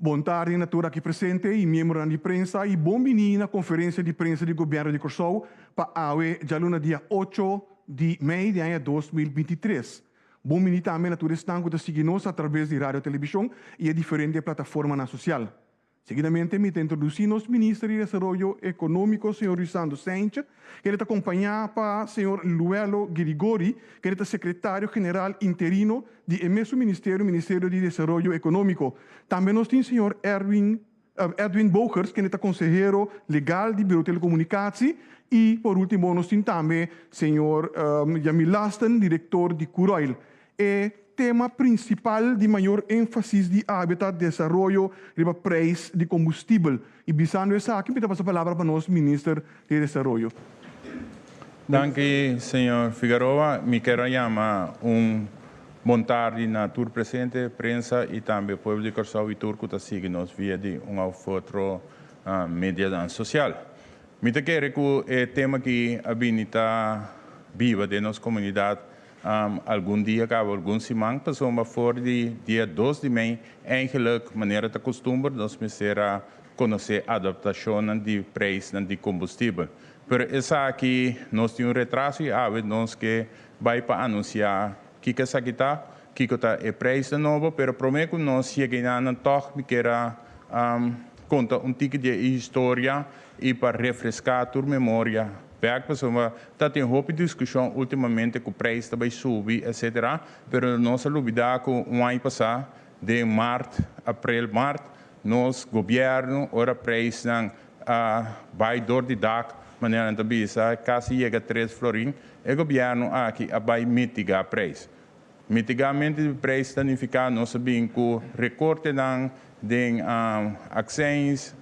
Boa tarde, natura aqui presente e membro de prensa e bom menino na conferência de prensa do governo de Corsou para a já no dia 8 de maio de ano 2023. Bom menino também natura estão que seguir-nos através de rádio e televisão e a diferentes plataformas na social. Seguidamente, me introduzimos ministro de Desenvolvimento Econômico, senhor Risando Sánchez, que está acompanhado para senhor Luelo Girigori, que é secretário-geral interino do mesmo Ministério de Desenvolvimento Econômico. Também nós temos o senhor Edwin Bouchers, que é consejero legal do Bureau de Telecomunicações, e, por último, nós temos também o senhor Jamil Lasten, diretor de Curoil. Tema principal de maior ênfase de habitat desenvolvimento e preço de combustível. E bisando essa aqui, me dá a palavra para nós, ministro de Desenvolvimento. Danke, senhor Figueroa. Me quero chamar bom tarde na tour presente, prensa e também o povo de Corsou e Turco que sigue nos via de outro mídia social. Me quero que o tema que habita viva de nossa comunidade algum dia, algum semana, passou fora de dia 2 de maio, eigenlijk, maneira de costume, nós precisamos conhecer a adaptação de preço de combustível. Mas essa aqui, nós temos retraso e nós que vai para anunciar que essa aqui está, que está o preço novo, mas prometo que nós chegamos a toque, me quero contar ticket de história e para refrescar a tua memória. Está tem roupa discussão ultimamente que o preço também subir, etc. Mas nós olvidar que um ano passado, de março, abril, nosso governo, ora preço vai dor de DAC, maneira de bisa, quase chega a 3 florins, e o governo aqui vai mitigar o preço. Mitigamento de preço significa nós sabemos que o recorte de acções,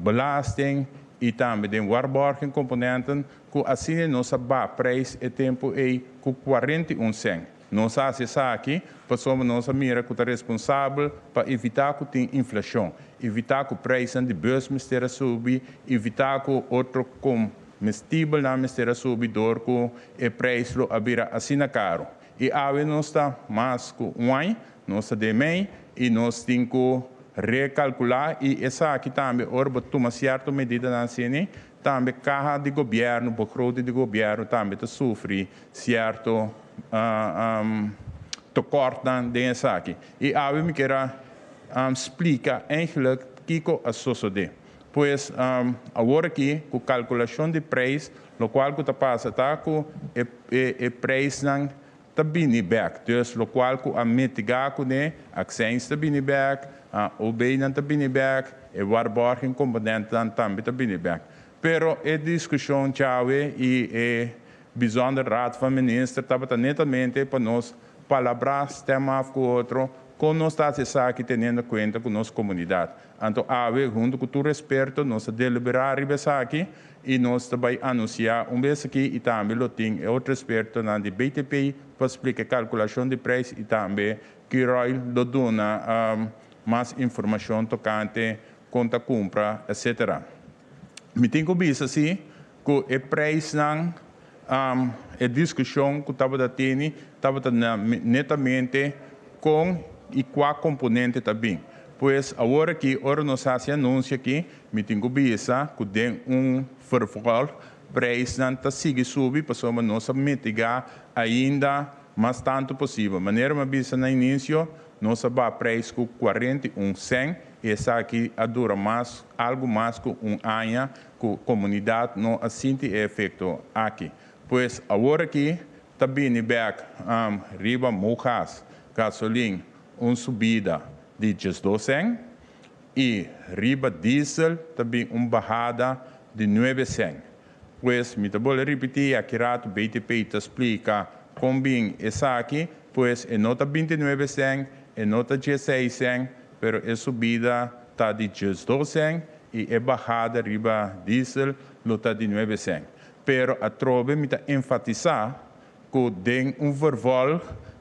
belasting, e também tem warborging componenten que assim nossa preço e tempo é com 41 cent. Nós fazemos aqui, passamos nossa mira que é responsável para evitar que tenha inflação, evitar que o preço de beurs esteja subir, evitar que outro comestível não esteja subidor, que o preço abira assim caro. E aí nós está mais que um ano, nós está de meio e nós temos que recalcular e essa aqui também, ora, toma certa medida na cena, também carro de governo, begroting de governo também sofre certo tekort dessa aqui. E aí me quero explicar eigenlijk que a sociedade. Pois agora aqui, com calculação de preço, o qual que passa tá com o preço está bem back, dus o qual que a mitigar com né, acções está bem back, o bem não está bem back, e o warborging componente também está bem back. Pero a discussão chave e bijzonder raad van minister estava netamente para nós palavras tema com outro, com nós está aqui tendo em conta com nossa comunidade. Então, junto com o respeito, nós deliberar aqui e nós também anunciar vez aqui e também tem outro respeito na de BTP para explicar a calculação de preço e também que Roy do dona mais informação tocante conta compra, etc. Me tenho que dizer assim que o preço não a discussão que estava tendo estava netamente com e qual componente também. Pois agora que nós fazemos anúncio aqui, me tenho que dizer que tem verval, preço não está seguindo subir, para nós mitigar ainda mais tanto possível. Maneira uma vez no início, nós vamos preço com 41 cent, e essa aqui dura mais, algo mais que ano, que a comunidade não assente efeito aqui. Pois agora aqui, também back, riba mojas, gasolina, subida de 12 cent, e riba diesel, também bajada de 9 cent. Pois, me vou repetir, aqui rato BTP te explica como bem essa aqui, pois é nota 29 cent, é nota 16 cent, pero a subida está de 12 cent e a bajada riba diesel está de 9 cent. Pero a trove me enfatizar que tem verval,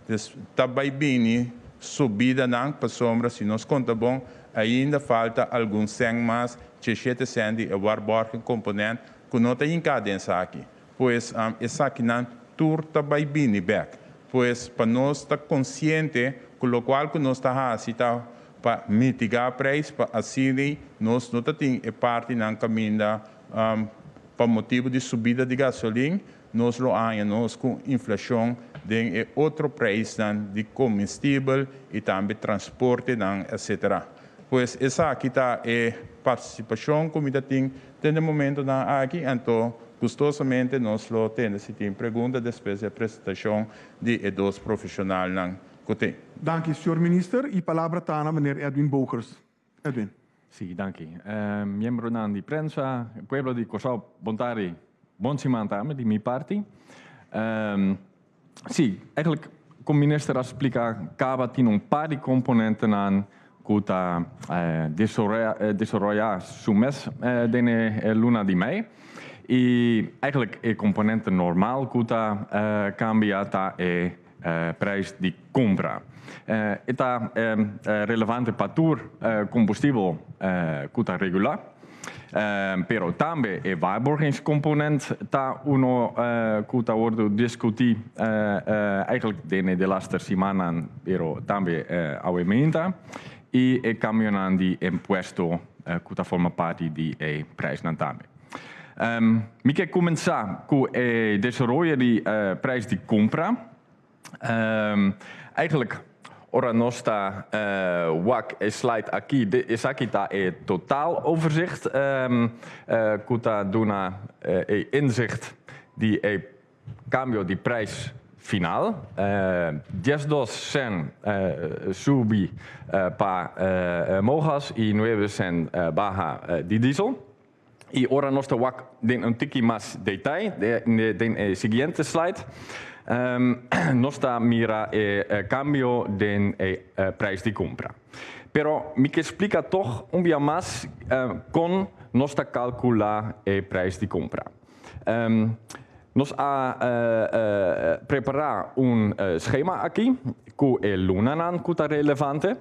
está bem subida não para sombra, se nós conta bom, ainda falta alguns cent mais, 17 cent de warborging componente, que não tem em cadência aqui. Pois, essa aqui não turta bem back. Pois, para nós estar consciente, com o qual que nós está para mitigar a prijs, para assim nós não tem é parte na caminho para motivo de subida de gasolina, nós lo nós com inflação tem outro preço de combustível e também transporte, etc. Pois essa aqui está participação como ainda tem no momento aqui, então custosamente nós lo temos se tem pergunta depois da apresentação de dois profissionais na côté. Dank u, senhor minister. E palavra está na meneer Edwin Bokers. Edwin. Sì, danke. Membro di prensa, pueblo di Cosau Bontari, buon simantame di mi parti. Sì, eigenlijk, come minister explica, Kaba tin un paar di componenten aan kuta desarrollar su mes dene luna di mei. E eigenlijk e componenten normaal kuta cambiata e prijs di compra. Eta relevante patur combustibel kuta regular. Pero tambe e waarborgingscomponent ta uno kuta ordo discuti eigenlijk de laatste semanan pero tambe aumenta e camionan di impuesto kuta forma parte di prijs nan tambe. Mi che comincia cu desarrollo di prijs di compra. Eigenlijk ora nostra wak slide aquí is aquí ta totaal overzicht kuta duna inzicht die cambio di prijs final 10 sen subi pa mogas y 9 sen baja di diesel. Y ora nostra wak den un tiki más detail den siguiente slide. Nostra mira cambio den prijs di compra. Pero mi que explica toch un día más con nostra calcula prijs di compra. Nos ha preparado un schema aquí, cu lunanan cuta relevante.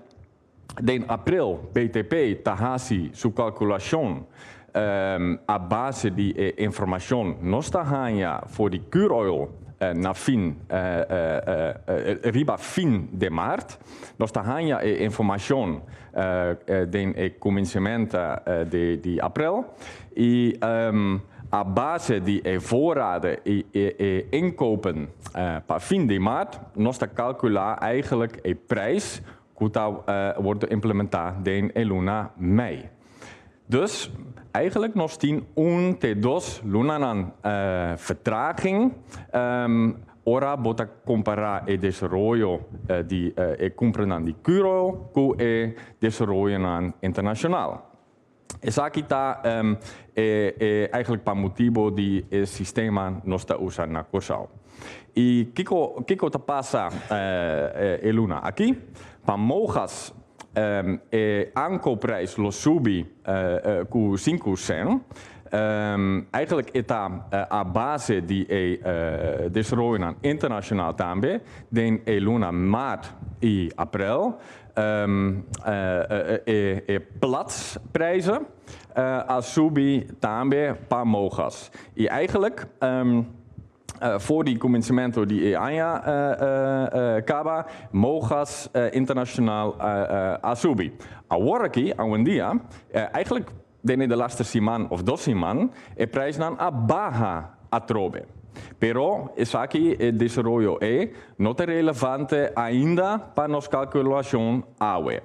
Den april BTP tahasi su calculación a base di información nostra hanya voor di crude oil na fin riba fin de maart. Nostra hanya información den cominciamento di april. E a base di voorraden inkopen pa fin de maart, nostra calcula eigenlijk prijs kuta wordt implementeerd den luna mei. Dus eigenlijk nog tien te dos lunanan vertraging. Ora bota compara desarrollo di compran di curo cu desarrollo internacional. Esa kita eigenlijk pa motivo di sistema nosta usa na Cosau. E kiko ta passa luna aqui, pa mogas aankoopprijs lo subi cu 5 sen. Eigenlijk eta a base di desarrollo internacional tambe, den luna maart e april. Platsprijzen a subi tambe pa mogas. E eigenlijk voor die commencemento di Anja Kaba, mogas internacional a subi. Ahora aquí, a un día, eigenlijk de laatste siman of 2 siman, prijs nan a baja a trobe. Pero es aquí el desarrollo no es relevante ainda para nuestra calculación AWE.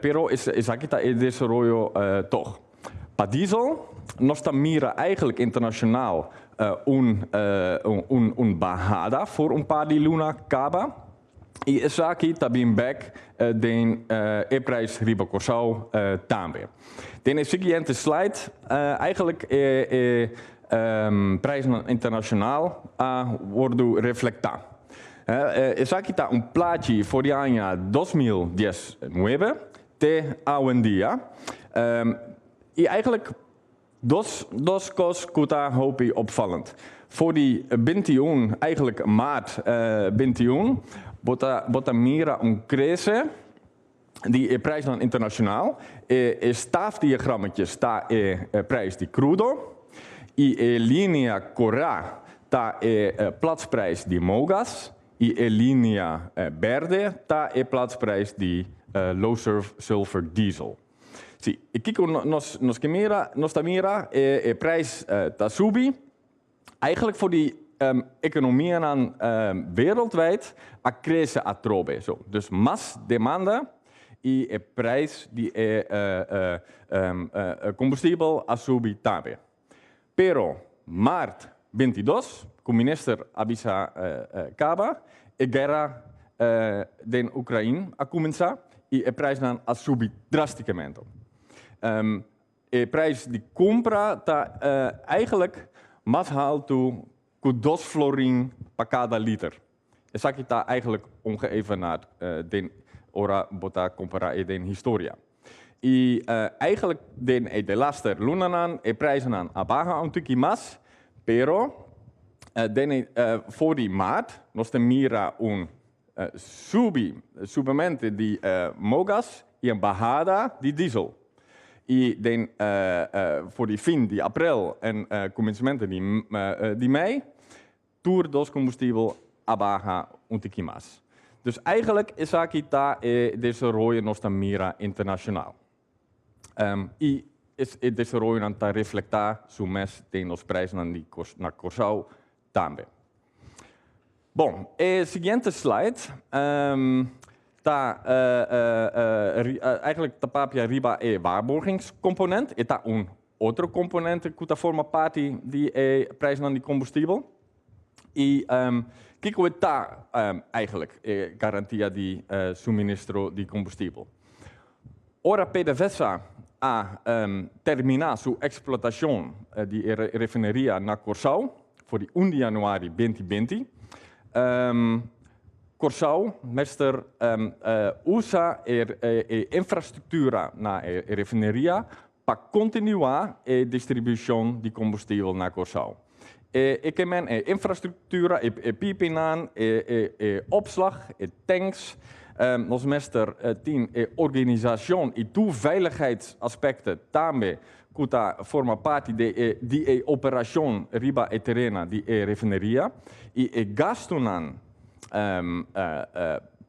Pero es aquí el desarrollo toch. Para diesel, nuestra mira eigenlijk internacional un bajada voor un paar di luna Kaba. Y es aquí también back den prijs riba Cosau tambe. Den siguiente slide eigenlijk prijs internacional worden reflectados. Es aquí está un plaatje voor el año 2019 te hoy en día. Y eigenlijk dos cosas kuta hopi opvallend. Voor die 21, eigenlijk maart 21, bota mira un crece die prijs dan internationaal. Staafdiagrammetje sta prijs die crudo. E linea Cora ta platsprijs di mogas. E linea verde ta platsprijs di low sulfur diesel. Sì, e kiko nostra mira prijs ta subi. Eigenlijk voor die economieën aan wereldwijd a cresce a trobe. Zo. Dus mas demanda e prijs die combustível a subi tabe. Pero maart 22, o minister avisa Kaba, e guerra den Ucraïne a começar e a prijs dan a subir drasticamente. E prijs die compra ta eigenlijk mas halto cu 2 florin per cada liter. E sa que ta eigenlijk ongeëvenaard den ora bota compara e den historia. E eigenlijk den de laster lunanan e prijzen aan abaga un tuki mas, pero voor die maat nos te mira un subamente di mogas e een bajada di diesel. E voor die fin di april en comencemento di mei, tour dos combustível abaga un tiki mas. Dus eigenlijk is akita deze rode nos te mira internacionaal. E deze rode aan te reflectar su mes de nos prijzen na Corsau tambe. Bom, seguinte slide. Eigenlijk de papia riba waarborgingscomponent. Het is een andere component die forma parte die prijzen aan die combustível. En kijken we daar eigenlijk garantia die suministro di combustível. Ora PDVSA a terminar su explotación di refinería na Corsau voor die 1 januari 2020. Corsau mester usa infrastructura na refinería para continuar a distribuição de combustível na Corsau. Ik men infrastructura, pipenan, opslag, tanks, nos mester 10 organisatie en veiligheidsaspecten daarmee kuta forma parte di operación riba e terrena di refinería e gastunan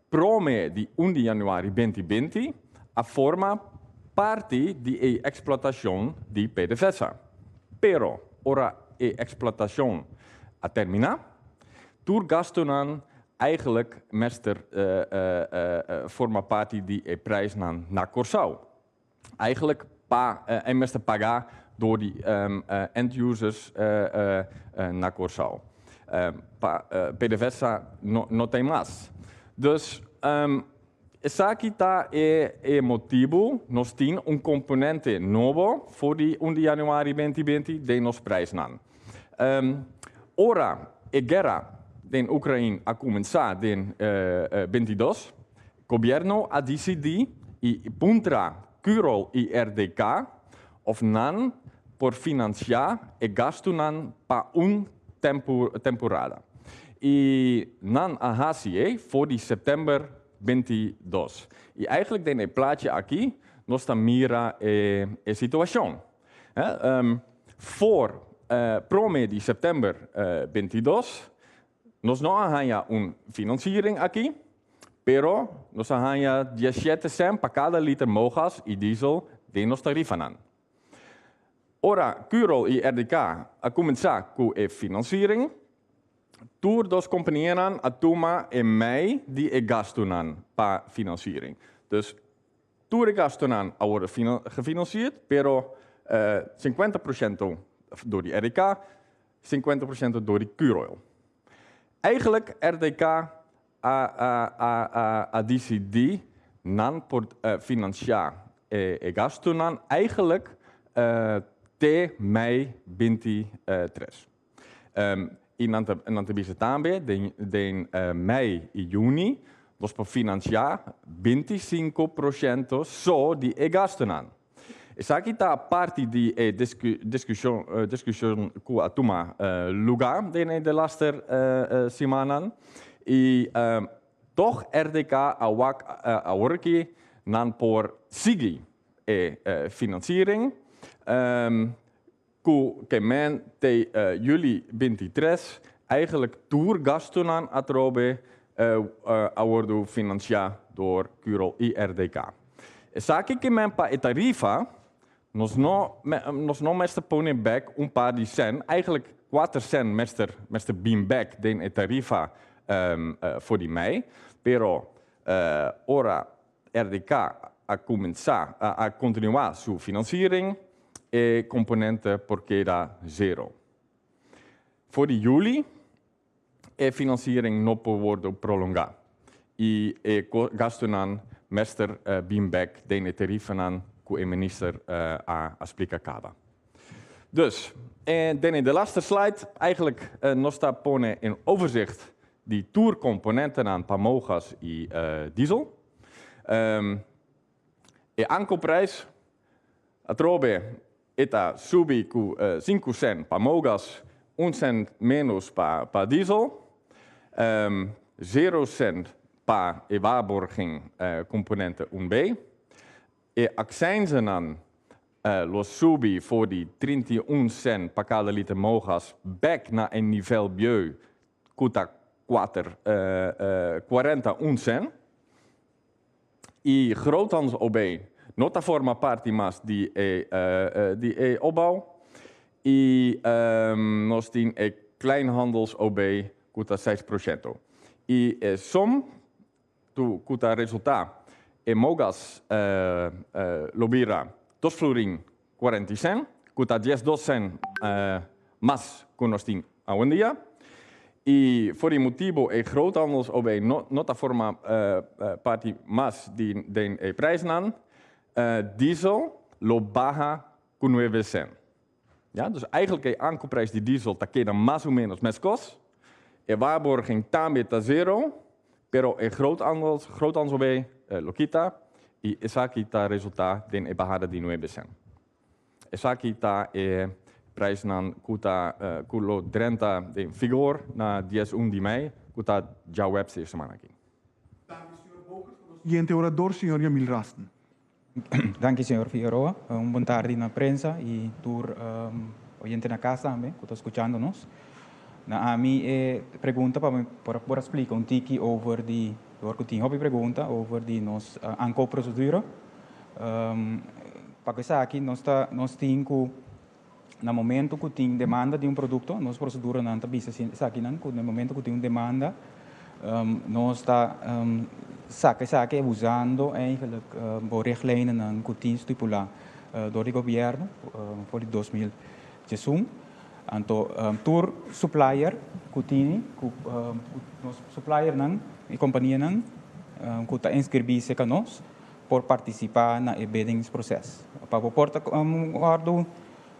prome di 1 januari 2020 a forma parte di explotación di PDVSA. Pero ora explotación a termina, tur gastunan eigenlijk mester forma parte di prijs na Corsau. Eigenlijk en mester pagar door die end-users na Corsau. PDVSA no tem mais. Dus essa aqui tá motivo, nós temos componente novo voor die 1 januari 2020 de nos prijzen. Ora, a guerra den Ucraïne a começar den 22, governo a decidir e puntra Curol e RDK of nan por financiar e gasto nan pa temporada. E nan a HCE voor die september 22. E eigenlijk den plaatje aqui, nós mira a situação. Voor prome di september 22, nós não arranha financiering aqui, pero nós arranha 17 cent para cada liter mogas e diesel de nos tarifanan. Ora, Curol e RDK a começar com a financiering, tour dos companhieran a toma em mei die gastunan para financiering. Dus tour gastunan a worden gefinancierd, pero 50% door die RDK, 50% door die Curol. Eigenlijk RDK a DCD nan por financiar e gastunan eigenlijk te mei 23. E não te bisa também den mei e juni, nós para financiar 25% só de gastunan. Essa aqui está a parte de discussão que a toma lugar de laster semanas e toch RDK a worki nan por sigi financiering que men te juli 23 eigenlijk tour gastunan a trobe worden financiado door Curol IRDK. Saki que mempa e tarifa, nos no mester ponen back un paar di cent, eigenlijk 4 cent mester beam back den e tarifa voor die mei, pero ora RDK a continuar su financiering e componente porque da zero. Voor die juli e financiering no può worden prolongada. E gasten aan mester beamback de tarieven aan que minister a explica cada. Dus, en dan in de laatste slide, eigenlijk nog staat pone in overzicht die tourcomponenten aan pamogas en diesel. E aankoopprijs, atrobe, eta subi cu 5 cent pamogas, 1 cent menos pa diesel, 0 cent pa e waarborging componenten 1B. E accijnzen aan los subi voor die 31 cent per cada liter mogas back naar een niveau bieu cuta 41 cent. E groothandels OB nota forma parte mas die opbouw. E nos tien kleinhandels OB cuta 6%. E som tu cuta resultaat e mogas lobira dos florin 40 cent, cuta 10 cent mas conostin a un dia. E voor die motivo e groothandels OB nota forma parte mas den prijzen aan. Diesel lo baja con 9 cent. Ja, dus eigenlijk de aankoopprijs die diesel ta queda más o menos mes cost. E waarborging también ta zero, pero e groothandels OB lo quita y esa quita resultaat den e bajada di 9 cent. Esa quita prijs nan kuta kulo 30 de vigor na 10 di mei kuta já web se semana aqui. Siguiente orador, señor Yamil Rasten. Danke, señor Figueroa. Bom tarde na prensa e tur oyente na casa também, que está escutando-nos. Na a mim pergunta para explicar um tiki over die, door que tinha pergunta over die nos aankoopprocedure. Para que aqui nós temos no momento que tem demanda de produto, nós procedura não está bisa aqui não, no momento que tem demanda, nós está saque usando eigenlijk richtlijnen que tem estipulado door het governo voor 2021. Então, tour supplier que tem, nos supplier não e companhia não, que está inscrever-se com nós por participar na biddingproces. Para o porta ordo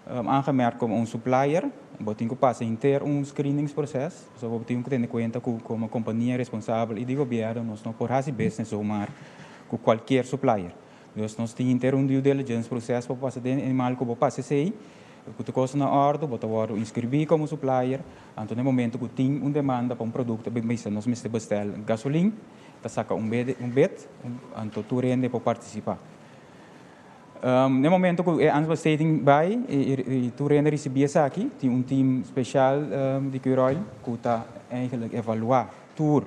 aangemerkt como supplier, we temos que passar inteiro screeningsproces, so we temos que ter em conta que como companhia responsável e de governo nós não podemos fazer business com qualquer supplier. Dus nós temos inteiro due diligence processo para passar de animal que passa sei, que coisa na ordem, botar o inscrever como supplier, então no momento que tem demanda para produto, bem nós me bestel gasolina, tá saca bed, então tu rende para participar. No momento que a aanbesteding bij, tu rende recebia aqui, tem team speciaal de Curol que está eigenlijk evaluar tour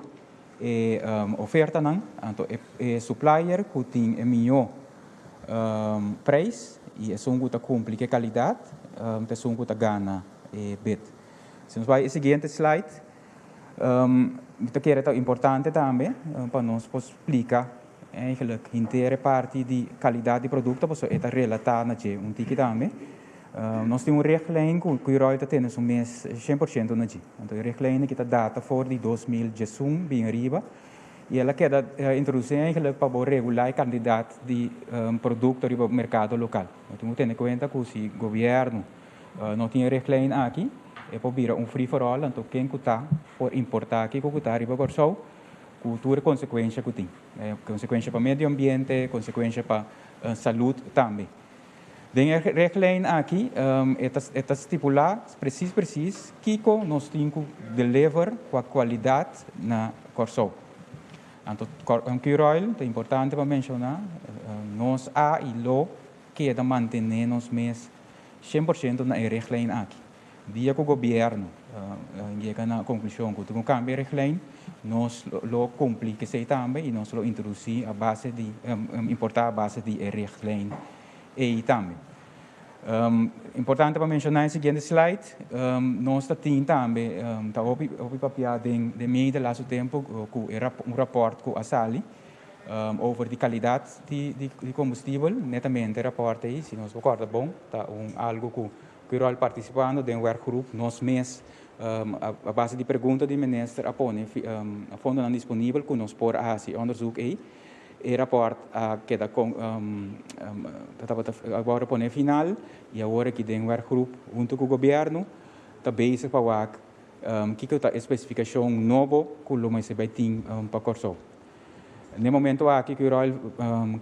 e oferta não, então é supplier que tem a melhor preço e é som que cumpre a qualidade, é som que ganha bid. Se nós vai seguinte slide, que é importante também para nós explicar eigenlijk inteira parte de qualidade de produto, porque é relatada na tiki também. Nós temos richtlijn que o Roy tem um mês 100% na então a richtlijn que está data voor die 2021 bem arriba e ela quer introduzir eigenlijk para regular a quantidade de produto no mercado local. Nós temos que ter em conta que o governo não tem richtlijn aqui, é para virar free for all, então quem está por importar aqui, que está arriba por só, cultura consequência que tem, consequência para o meio ambiente, consequência para a saúde também. Den richtlijn aqui é estipular preciso que nós temos que deliver com a qualidade na Corsol. Então, o que é importante para mencionar, nós a e lo que é manter nos mês 100% na richtlijn aqui. dia que o governo chega na conclusão que tem um cambio de regra, nós lo cumpre que sei também e nós lo introduzir a base de importar a base de regra e também. Importante para mencionar o seguinte slide, nós temos também, está o papel de meio de laço tempo, com rapport com a Sali, over de qualidade de combustível, netamente rapporto aí, se nós recorda bom, está algo que eu participando de workgroup, nós mês, a base de pergunta de ministro, a fundo não disponível, que nós por assim onderzoek aí, e rapport que da agora põe final e agora que tem workgroup junto com o governo está basic para que a especificação nova que o mais vai ter para corso. No momento aqui que o rol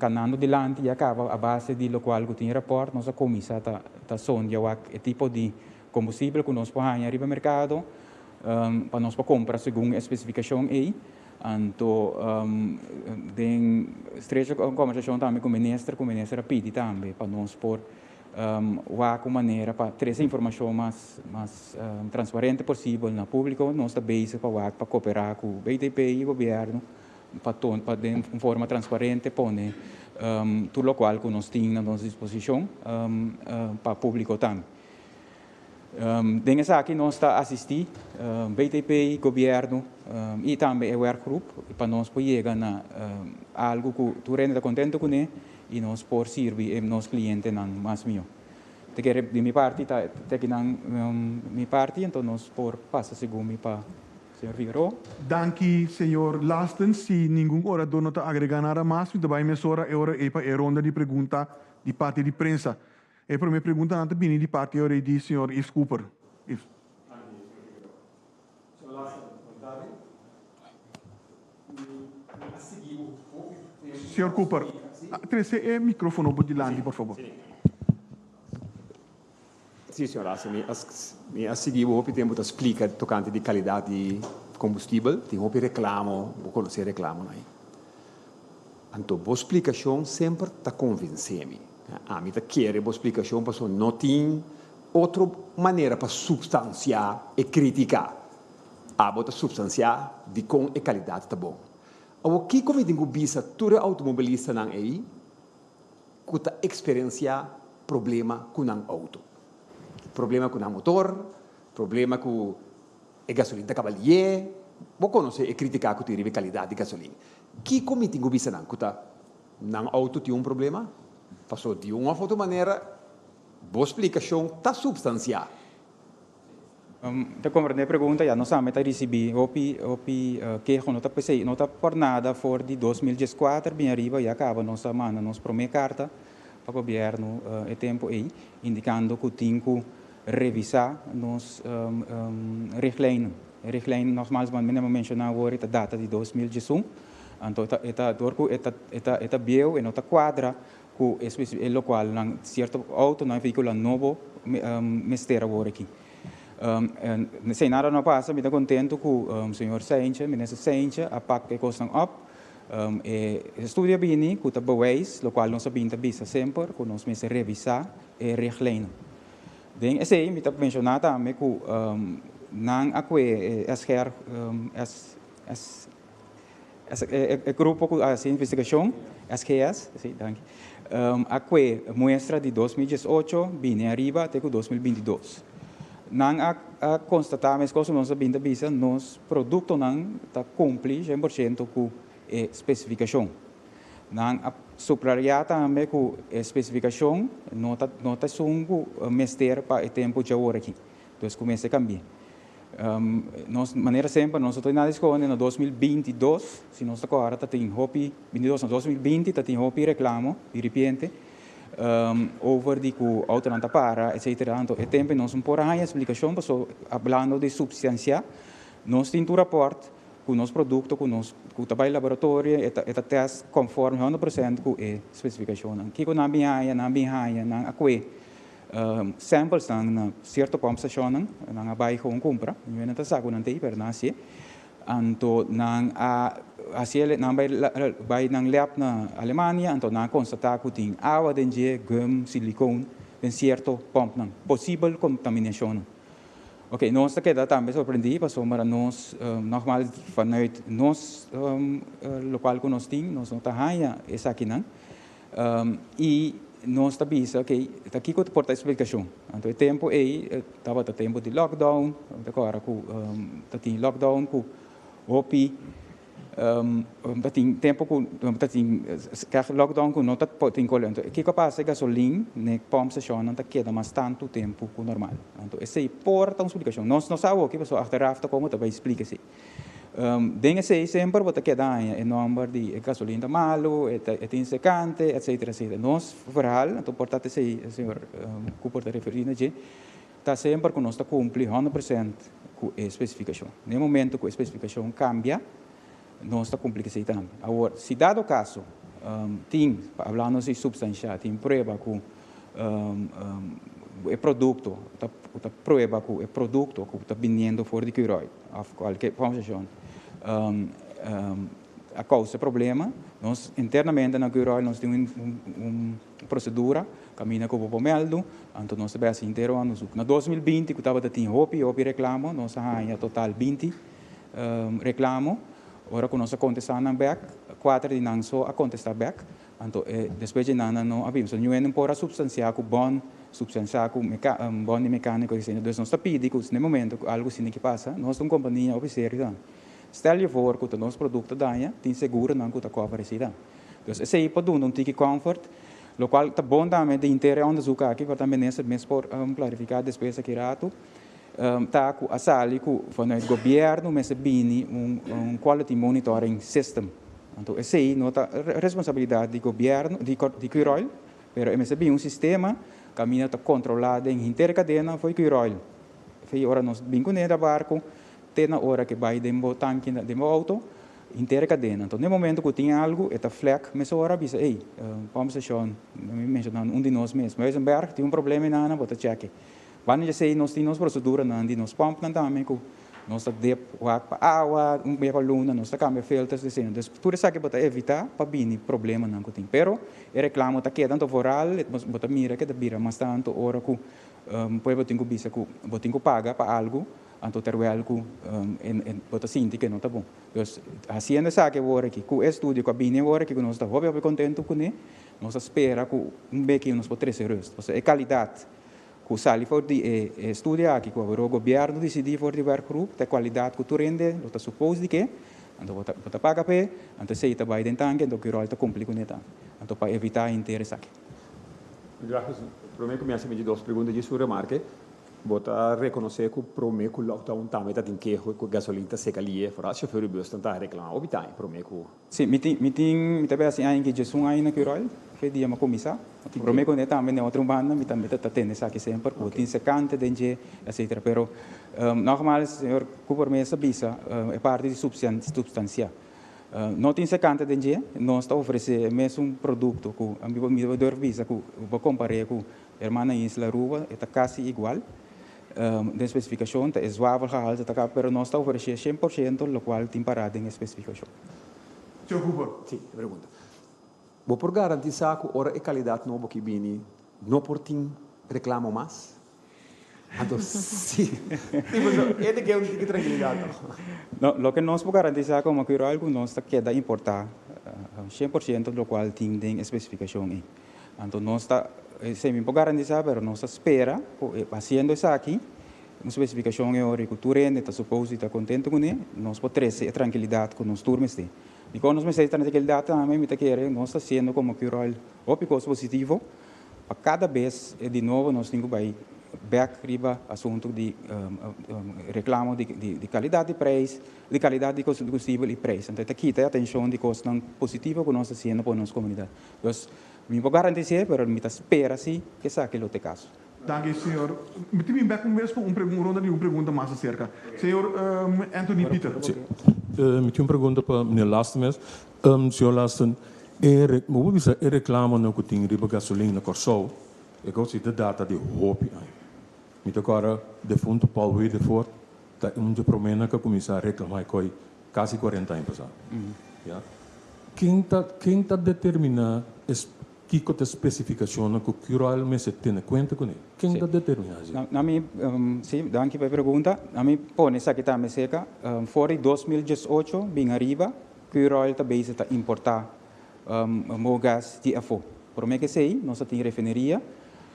canando dilante e acaba a base de lo qual que tem rapport nossa comissão tá sonha o tipo de combustível que nós podemos arriba mercado para nós para comprar segundo a especificação aí. Então, tem estreita conversação também com o ministro pede também para nós por uma maneira para ter essa informação mais transparente possível no público, nós também para cooperar com o BTP e o governo para de forma transparente põe tudo o qual que nós temos à nossa disposição para o público também. Dengue aqui nós está assistir BTP, governo e também o workgroup para nós poder chegar na algo que tu rende contente com ele e nós por servir nossos clientes não mais melhor. Te quero de minha parte tá que não minha parte então nós por passa segundo me para senhor Figueroa. Danke, senhor Lasten. Se nenhum orador não está agregando nada mais, então vai mesora para a ronda de pergunta de parte de prensa. E para minha pergunta não está de parte de senhor Yves Cooper. Yves. Senhor Cooper, traze o microfone por delante, por favor. Sim, senhor Lassen, a seguir o tempo da explica tocante de qualidade de combustível, tem um reclamo, vou conhecer reclamo aí. Então, a explicação sempre está convencendo-me. A mim quer a explicação para não tem outra maneira para substanciar e criticar. A bota substanciar de com a qualidade está bom. O que como tenho visto todo automobilista não aí, que está experienciar problema com o auto. Problema com o motor, problema com a gasolina da cavalier, vou conhecer e criticar que tem a qualidade de gasolina. Que como tenho visto não, que não auto tem um problema? Passou de uma outra maneira, boa explicação, está substanciar. Te compreender a pergunta, já nós também recebi que não está por nada for de 2014 bem arriba e acaba nossa manda nossa primeira carta para o governo e tempo aí indicando que tem que revisar nos richtlijnen. Richtlijnen nogmaals, maar minimum mencionar agora a data de 2018. Então eta bio e nota quadra com o qual nang certo auto não veículo novo mistera agora aqui. Sem nada não passa, me dá contento com o senhor Saincha, ministro Saincha, a PAC que costam up. Estudia bem, com o bewijs, o qual nós sabemos bisa sempre, com nós mesmos revisar e richtlijnen. Den esse me está mencionando também que não aqui o grupo de investigação, SQS, sim, danke. Aqui mostra de 2018 bem arriba até 2022. Não a constatar, mas como nós sabemos bisa, nos produto não está cumpre 100% com a especificação. Não a subrayar também com a especificação, não está sungo mester para o tempo de agora aqui. Então começa a cambiar. Nós maneira sempre nós estamos na discussão em 2022, se nós agora tem hopi 22 em 2020 tem hopi reclamo de repente over de que o auto não está para etc. Então é tempo nós por aí a explicação para falando de substância nós temos um rapport com o nosso produto com o trabalho laboratório e teste conforme 100% com a especificação. Que não bem aí não aqui samples na certo pompa station na bairro com compra não está saco não tem per nasce anto nang assim nang vai nang lab na Alemanha anto nang constatar que tem água dentro gum silicone em certo pompa não possível contaminação Oké, nós queda também surpreendi, passou maar nós nogmaals vanuit nós local que nós temos, nós não tá raia essa aqui não. E nós tá bisa, ok, tá aqui que porta explicação. Então o tempo aí tava o tempo de lockdown, agora com tá tem lockdown com hopi tempo com lockdown com não tá tem colhendo. O que passa gasolina, né, pump station não tá queda mais tanto tempo que normal. Então essa é porta uma explicação. Nós não sabemos que pessoa achteraf tá como tá vai explicar se. Dingen sei sempre wat que dá em número de gasolina malo, é insecante, etc, etc. Nós verhaal, então portanto sei, senhor, que porta referir a gente, tá sempre que nós tá cumprir 100% com a especificação. No momento que a especificação cambia, nós está complicado também. Agora, se dado o caso, tem, falando de substância, tem prova com o produto, está prova com o produto que está vendendo fora de Curoy, a qualquer formação, a causa problema, nós internamente na Curoy nós temos uma procedura, caminha com o pomelo, então nós temos assim inteiro ano. Na 2020 que estava tendo hopi reclamo, nós temos total 20 reclamo. Ora que nós acontecendo na back, 4 de não só acontece back, então depois de nada não havemos nenhum por substância com bom substância com bom mecânico assim, então nós pedimos no momento algo assim que passa, nós uma companhia oficial então, estelhe for que o nosso produto daia, tem seguro não que está cover assim então, esse aí pode dar ticket comfort, lo qual está bom também de inteiro onde zuca aqui para também nessa mesmo por clarificar depois aqui rato. Tá com a sala com o governo mas bem quality monitoring system. Então essa aí não tá responsabilidade do governo de Curoy, pero mas bem sistema caminha tá controlado em inteira cadena foi Curoy. Foi hora nós bem com nada barco, tem na hora que vai demo tanque demo auto inteira cadena. Então no momento que tinha algo eta fleck, mas hora bisa ei, vamos station, me mencionando de nós mesmo, mas berg tem problema na bota check. Quando já sei nós temos procedura não de nós pump não também com nós tá de para água meia coluna nós tá cambia filtros assim então tudo isso aqui para evitar para bem problema não tem pero reclamo tá que tanto voral mas bota mira que da bira mas tanto hora com poi botin com bisa com botin com paga para algo anto terwel com bota sinti que não tá bom então haciendo essa que hora aqui com estudo com bem hora que nós tá hobby contento com né nós espera com beque nós pode ser ou seja é qualidade que sali for de estudar aqui com o governo decidir for de werkgroep de qualidade que tu rende lo tá supposto de que então bota paga pe então sei tá vai dentro então que rol tá complicado neta então para evitar interesse aqui. Graças. Prometo começa a duas perguntas de sua remarque. Bota reconhecer que o prometo que o lockdown também está em que a gasolina está seca ali, fora chauffeur de bus está reclamando, obtém prometo. Sim, me também assim aí que Jesus aí na Curoy, foi dia uma comissão. Prometo que também é outro banda, me também está tendo essa que sempre, o tem secante, dengue, etc. Pero normal, senhor, que por mim bisa é parte de substância. Não tem secante dengue, nós está oferecendo mesmo produto que a minha dor visa que vou comparar com a irmã Isla Rua, está quase igual. De especificação é suave gehalte tá pero nós está oferecendo 100% lo qual tem parada em especificação. Senhor Cooper. Sim, pergunta. Vou por garantizar que hora e qualidade não que bini não por tim reclamo mais. Então sim. É de que tranquilidade. Não, lo que nós podemos garantizar como que algo nós está queda importar 100% lo qual tem em especificação aí. Então nós está se me pode garantizar, pero nós espera, fazendo isso aqui, uma especificação é hora que tu rende, está suposto estar contente com ele, nós podemos ter tranquilidade com os turmas. E quando nós temos tranquilidade, também me quer, nós está sendo como que o rol ópicos positivo, para cada vez, de novo, nós temos que back riba assunto de reclamo de qualidade de preço, de qualidade de combustível e preço. Então, aqui tem atenção de coisa positiva que nós está sendo para a nossa comunidade. Então, me pode garantir, mas me espera sim que essa é o caso. Dank senhor. Me tem back mesmo ronda de uma pergunta mais acerca. Senhor Anthony Peter. Me tem uma pergunta para o meu last mês. Senhor Lasten, eu reclamo no que tem riba gasolina Corsol. Eu gosto de data de hopi. Me agora de fundo Paul Wade for, tá um de promena que começar a reclamar coi quase 40 anos passado. Quem tá determinar que a especificação que o Cural me se tem conta com ele. Quem dá determinação? Sim, danke pela pergunta. A mim, pone essa que está me seca. Fora 2018, bem arriba, Cural está bem a importar gás de AFO. Por mim que sei, nós temos refineria.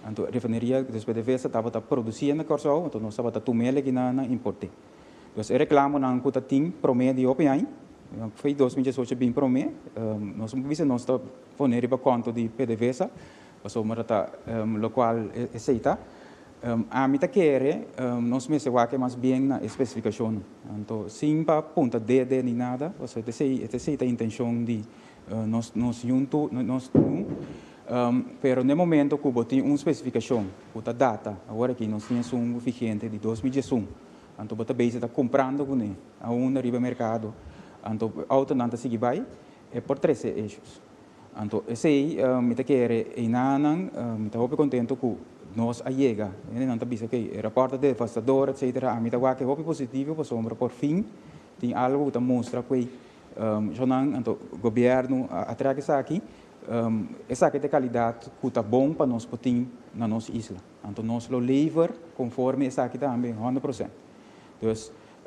Então, a refineria, depois de vez, estava produzindo Corsol, então nós estava tomando que na importe. Então, eu reclamo na que tem promédio de OPI. Foi 2018 bem promédio. Nós não estamos poner para conta de PDVSA, passou uma rata local aceita. A mim quer nós me se que mais bem na especificação. Então, sim para ponta de nem nada, você tem a intenção de nós junto nós pero no momento que tem uma especificação, a data, agora que nós temos um vigente de 2021, então você está comprando com ele, a riba mercado, então auto não está seguindo vai, é por 13 eixos. Então, esse aí, me quer inanan, me está contente que nós a chega, não está bisa que era parte de devastador, etc. A me está que é positivo, para sombra por fim, tem algo que mostra que então o governo atrai isso aqui, essa aqui de qualidade que está bom para nós poder na nossa isla. Então, nós lo lever conforme essa aqui também 100%. Então,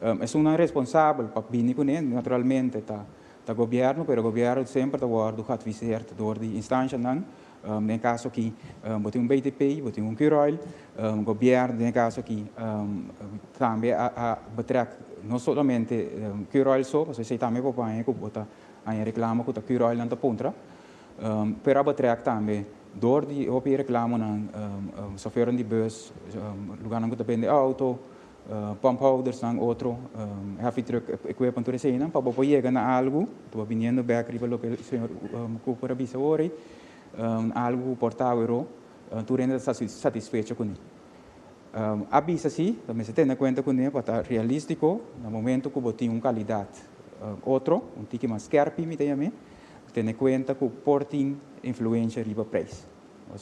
é uma responsável para bem com ele, naturalmente está do governo, mas o governo sempre está guardando o advisor door de instância não, no caso aqui, tem BTP, tem Cural, o governo no caso aqui também a betrek não somente Cural só, mas você também pode pagar que bota a reclama que o Cural não está pontra, mas a betrek também door de op reclama não, chauffeur de bus, lugar não que depende auto pumphouders ng outro heavy truck equipment to resina para chegar na algo to viniendo back riba lo que senhor Cooper avisa ora algo portável tu rende satisfecho com ele avisa sim também se tem conta com ele para estar realístico no momento que botem qualidade outro tique mais scarpi me tem conta que porting influência riba preço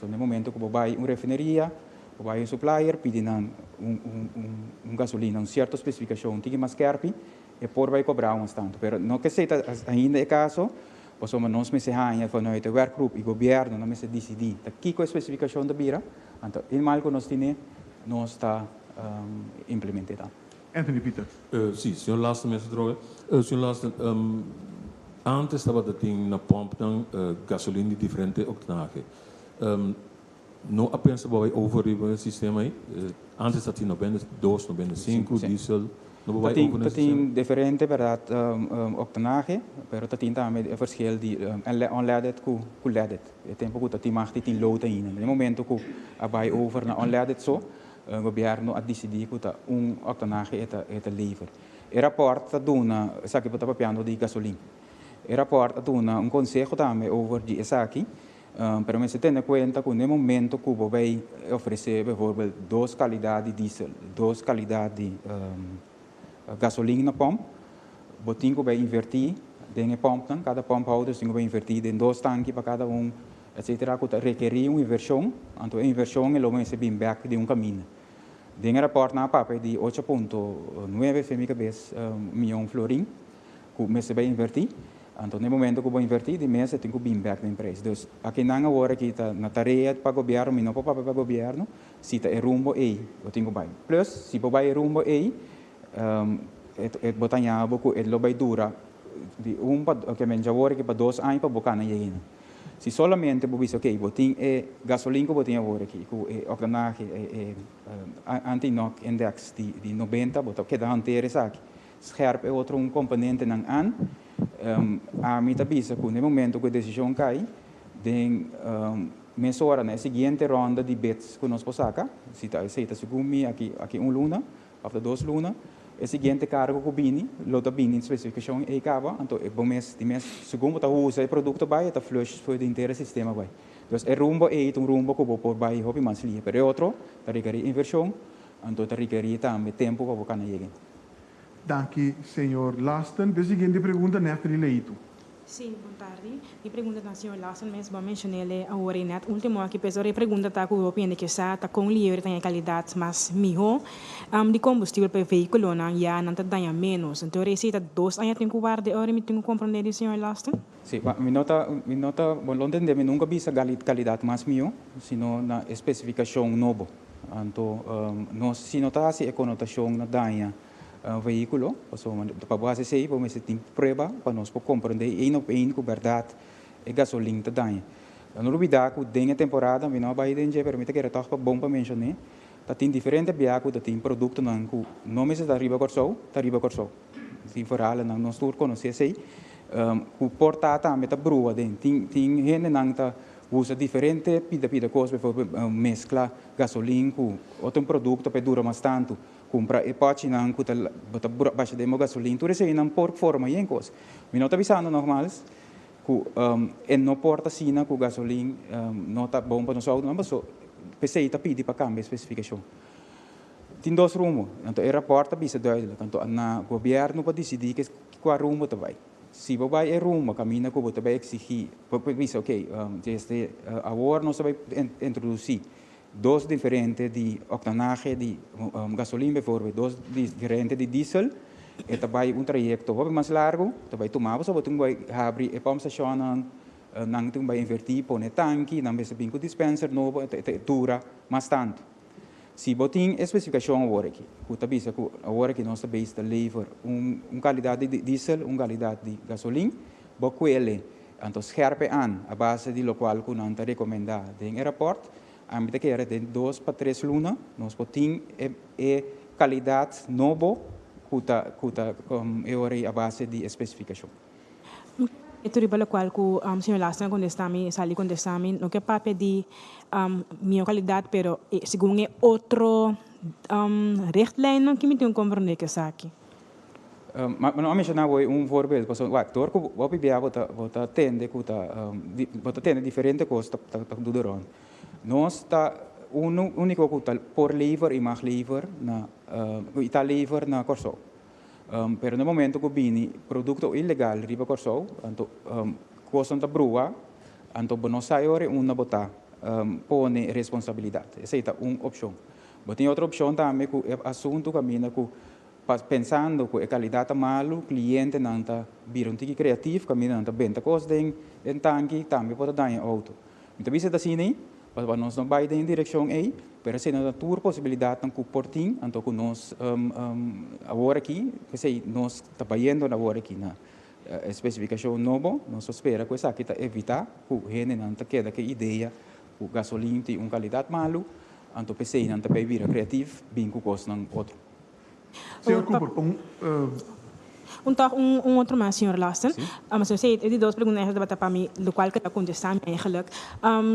no momento que vai refineria vai supplier pedindo gasolina, certa especificação, tem mais carpi, e por vai cobrar tanto. Mas não que seja ainda é caso, pois nós me se hanha vanuit o werkgroep e governo, não se decidir, que com a especificação da bira, então, em mal que nós temos, nós está implementado. Anthony Peter. Sim, senhor Lasta, mestre droga. Senhor Lasta, antes estava na pompa gasolina de diferente octanaje. Não apenas vai over o sistema aí, antes está 92, 95, diesel, não vai over o sistema. Tem diferente verdade octanaje, mas tem também o verschil de unleaded com leaded. O tempo que tem mais tem load ainda. No momento que vai over na unleaded só, o governo a decidir que octanaje é livre. O rapport está dando, sabe que está papiando de gasolina. O rapport está dando conselho também over de essa aqui. Pero me se tem conta que no momento que o vai oferecer, por exemplo, duas qualidades de diesel, duas qualidades de gasolina na pompa, o tem que invertir dentro da pompa, cada pompa holder tem que invertir em dois tanques para cada etc. Que requer uma inversão, então a inversão é o mais bem back de caminho. Dentro do rapport na papa de 8,9 milhão florim, que me se vai invertir. Então, no momento que eu vou invertir, de mês eu tenho que vir back da empresa. Então, aqui não é hora que está na tarefa para o governo, mas não para o governo, se está em rumbo aí, eu tenho que ir. Plus, se eu vou em rumbo aí, eu vou ter que ele vai durar de que me já hora que para 2 anos para bocar na aí. Se somente eu dizer, ok, eu tenho gasolina que eu tenho agora aqui, que é octanaje, anti-knock index de 90, eu quero manter isso aqui. Scherp é outro componente não an. A mim avisa que no momento que a decisão cai, tem mesura na seguinte ronda de bets que nós possamos se está segundo aqui luna, after 2 luna, a seguinte cargo que bini, lota bini especificação e acaba, então é bom mês, segundo está usa o produto vai, está flush foi do inteiro sistema vai. Então é rumbo um rumbo que vou por vai, hobby mais livre, pero outro, está requer inversão, então está requer também tempo para bocar na chegar. Danke, senhor Lasten. A seguinte pergunta, Neftali Leito. Sim, boa tarde. Minha pergunta é ao senhor Lawson, mas vou mencionar ele agora net. Último aqui, pessoal, a pergunta está com o opinião que está com livre tem a qualidade mais melhor de combustível para veículo não já não está dando menos. Então, receita 2 anos tem que guardar hora me tem que compreender, senhor Lawson? Sim, mi nota, bom, Londres deve nunca bisa qualidade mais melhor, sino na especificação nova. Então, nós se nota se a conotação na danha veículo, para base sei, vamos ter prova para nós compreender com verdade a gasolina da danha. Não olvidar que dentro da temporada, mi não vai dentro permite que retorne para bom para mencionar, tá tem diferente biaco, tá tem produto não que não me se tá riba corso, tem foral não nós tour conhecer sei, o portata meta brua dentro, tem gente não tá usa diferente pida coisa para mescla gasolina com outro produto para dura mais tanto compra e pode não que bota baixa de gasolina tudo isso não por forma em coisa me não está avisando normais que não porta sina com gasolina não está bom para nós não mas pensei está pedi para cambiar especificação tem dois rumos então era porta bisa duidelijk então na governo pode decidir que qual rumo tu vai se vai é rumo caminha que você vai exigir bisa ok desde agora nós vai introduzir dois diferentes de octanaje de gasolina bijvoorbeeld dois diferentes de diesel e também trajeto mais largo também tomava só você vai abrir e pump station não tem vai invertir pôr tanque não vai saber que dispenser novo dura mais tanto se botin especificação agora aqui que tá bisa que agora que nós também está lever qualidade de diesel qualidade de gasolina boco ele então scherpe an a base de lo qual que não está recomendado em aeroporto a medida que era de 2 para 3 lunas nós botin qualidade novo que tá a base de especificação. Itu riba qual ku senhor Lawson contestami sali contestami no que pape di minha qualidade pero segundo outro richtlijn que me tem compreender que aqui. Mas não mencionava voorbeeld pas o actor que vou pedir vota tende que vota tende diferente coisa tá dudoron. Nós tá único que tá por livre e mais livre na está livre na corso. Pero no momento que vini produto ilegal riba corso, anto coisa da brua, anto Buenos Aires uma bota pone responsabilidade. Essa é uma opção. Mas tem outra opção também que o assunto caminha que pensando que a qualidade malo, cliente não está vir tique criativo, caminha não está venda coisa em tanque, também pode dar em auto. Então isso é assim nem para nós não vai em direção aí, pero se não tour possibilidade de portim, então que nós agora aqui, que nós trabalhando agora aqui na especificação nova, nós espera que essa aqui tá evitar que o gente não tá queda que ideia o gasolina tem qualidade malo, então pensei não tá vir criativo, bem que coisa não outro. Senhor Cooper, outro mais, senhor Lawson. Mas eu sei, de duas perguntas para mim, do qual que está contestando eigenlijk.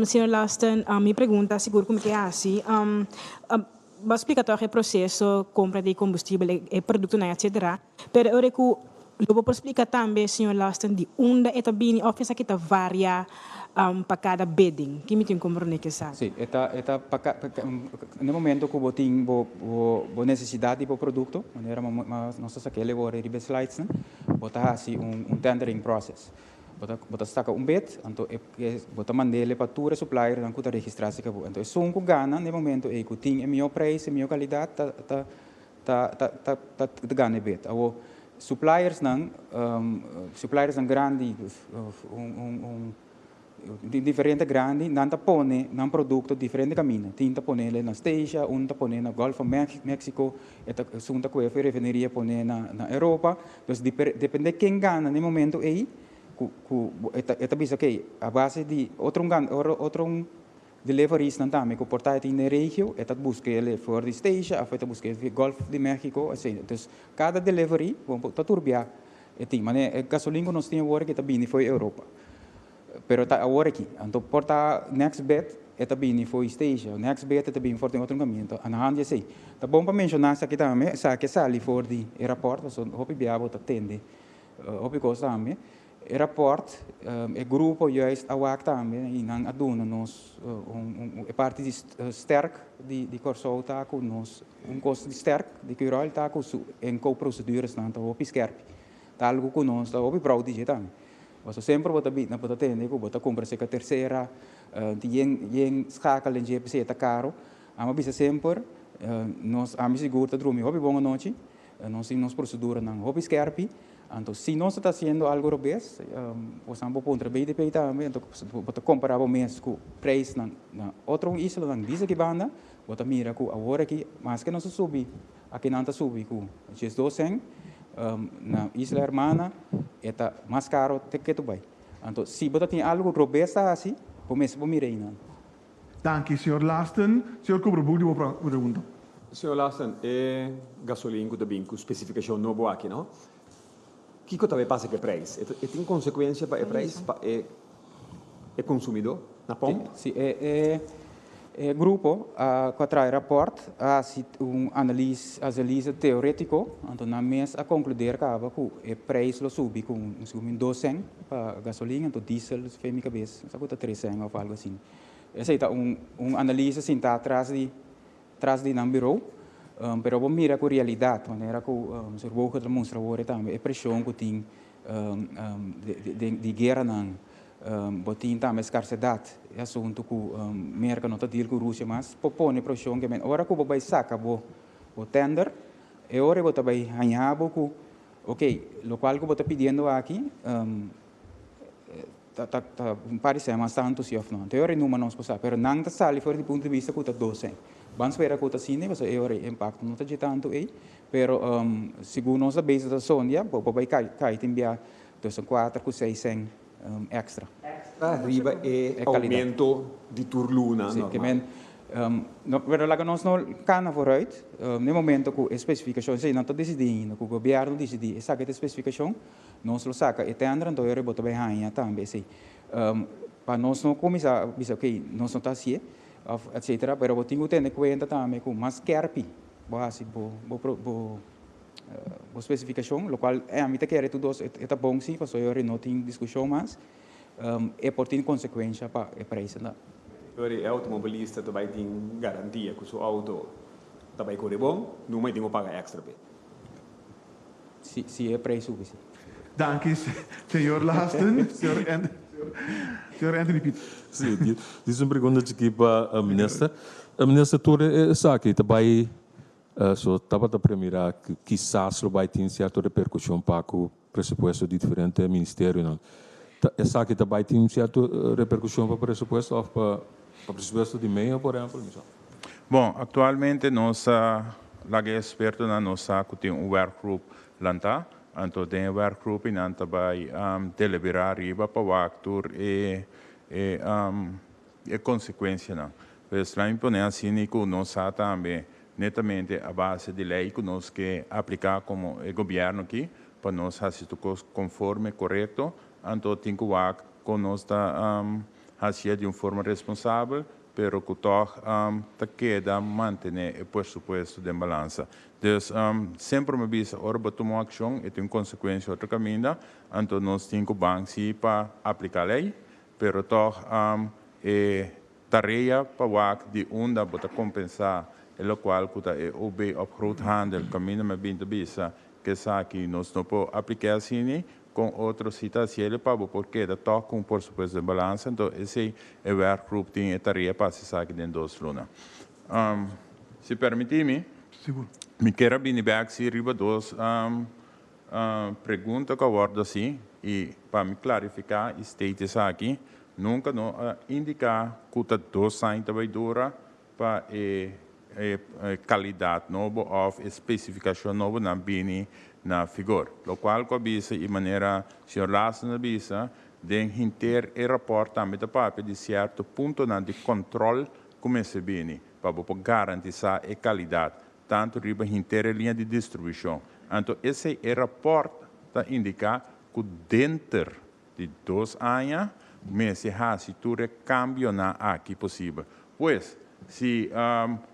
Senhor Lawson, minha pergunta, seguro como que é assim. Vai explicar todo o processo, compra de combustível, produto, etc. Pero eu recuo, eu vou explicar também, senhor Lawson, de onde está bem, office que está varia para cada bidding. Que me tem como que sabe? Sim, no momento que você tem necessidade do produto, maneira nós saquele agora de slides, você faz tendering process. Você saca bid, então você manda ele para todos os suppliers, então você registrar se acabou. Então, se um ganha no momento é que tem a melhor preço, a melhor qualidade, tá ganha bid. Suppliers não grande diferente grande, não tá pone não produto diferente caminho. Tinta pone ele na Stasia, tá pone na Gulf of Mexico, eta sunta que foi refineria pone na Europa. Então depende quem ganha no momento aí, eta bisa que a base de outro deliveries não também que portar em na região, eta busca ele for de Stasia, afeta busca ele Gulf de México, assim. Então cada delivery tá turbia. Tem, mas gasolina nós tinha agora que tá bem foi Europa. Pero tá agora aqui, então porta next bet é também foi Stasia, next bet é também for tem outro caminho, então anahan já sei. Tá bom para mencionar isso aqui também, essa que sali for de aeroporto, so hope biabo tá tende, hope coisa também. Aeroporto é grupo juist awak também e não aduna nós é parte de sterk de corso tá com nós custo de sterk de que roil tá com em co proceduras não tá hope skerp. Tá algo com nós tá hope proud de também. Você sempre bota bit na bota tende ku bota compra se a terceira ti yen scakel en GPC tá caro. Ama bisa sempre nós ami seguro tá dormir hobby boa noite. Nós sim nós procedura não hobby skerpi. Então se nós está fazendo algo robês, o sampo ponto BDP também, então bota comparar o mês com preço na outro isla na visa que banda, bota mira com agora aqui, mas que não se subi, aqui não está subi com just 200 na isla hermana, está mais caro que tu vai. Então se bota tem algo robês assim, o mês vou mirar não. Danke, senhor Lasten. Senhor Cobrebuc, die pergunta. Senhor Lassen, gasolina que também com especificação nova aqui, não? Que também passa que preço? E tem consequência para o preço para o consumidor na pompa? Sim, grupo que traz rapport analisa teórico, então na mês a concluir que o preço subi com 200 para gasolina, então diesel foi minha cabeça, só custa 300 ou algo assim. Essa é análise assim está atrás de numero. Pero vamos mirar com a realidade, maneira que o servo demonstra agora também a pressão que tem de guerra não, botin também escassez, é assunto que América não está deal com a Rússia, mas propõe pressão que agora que o vai sacar o tender, e agora o vai ganhar que, ok, o qual que o está pedindo aqui, parece mais tanto se não, teoria não nos passa, pero não está sali fora do ponto de vista que está 12. Vamos ver a coisa assim, mas é o impacto não está de tanto aí, pero segundo nossa base da sonda, vai cair também 4 com 600 extra. Arriba é aumento de turluna. Sim, que men, verdade nós não cana vooruit, no momento que a especificação sei não está decidindo, que o governo decide essa que especificação, nós lo saca e tem andando então eu boto bem rainha também sei, para nós não começar a dizer ok, nós não está assim etc. Pero eu tenho que ter conta também com mais carpi, base, especificação, o qual a mim quer tudo é bom sim, porque eu não tenho discussão mais, é por ter consequência para o preço. O automobilista também tem garantia que o seu auto também corre bom, não vai ter que pagar extra. Se é preço, sim. Danke, senhor Lasten. Senhor Anthony Pitt. Sim, diz uma pergunta aqui para a ministra. A ministra Torre sabe que também so estava a primeira que quizás vai ter certa repercussão para o pressuposto de diferentes ministérios. Não, sabe que também tem certa repercussão para o pressuposto ou para o pressuposto de meio, por exemplo. Bom, atualmente nós lá que experto na nossa que tem work group lanta. Então, tem um work group e não vai deliberar riba para o actor e consequência não. Pois lá impõe assim que nós também netamente a base de lei que nós que aplicar como o governo aqui para nós fazer tudo conforme correto. Então, tem que o nós está fazer de uma forma responsável, pero que tá queda manter o pressuposto de balança. Então, sempre me diz, ora tomar ação e tem consequência outro caminho, então nós temos que banco para aplicar a lei, pero toch tarefa para de onda para compensar, o qual que é OB op groot handel, caminho me bem de bisa, que sabe que nós não podemos aplicar assim, com outros situações para porque da toca com por suposto de balança, então esse é o work group tem a tarefa para se sair dentro dos luna. Se permitir-me, me quero abrir back se riba dos perguntas que eu abordo assim e para me clarificar status aqui, nunca não indicar que o dos anos vai durar para qualidade nova ou especificação nova na bini na figura, o qual que avisa de maneira senhor Lassen avisa de inter e rapport também da parte de certo ponto de controle como se bem para garantir a qualidade tanto riba inter linha de distribuição. Então esse rapport está indica que dentro de 2 anos se há se tudo cambio na aqui possível. Pois se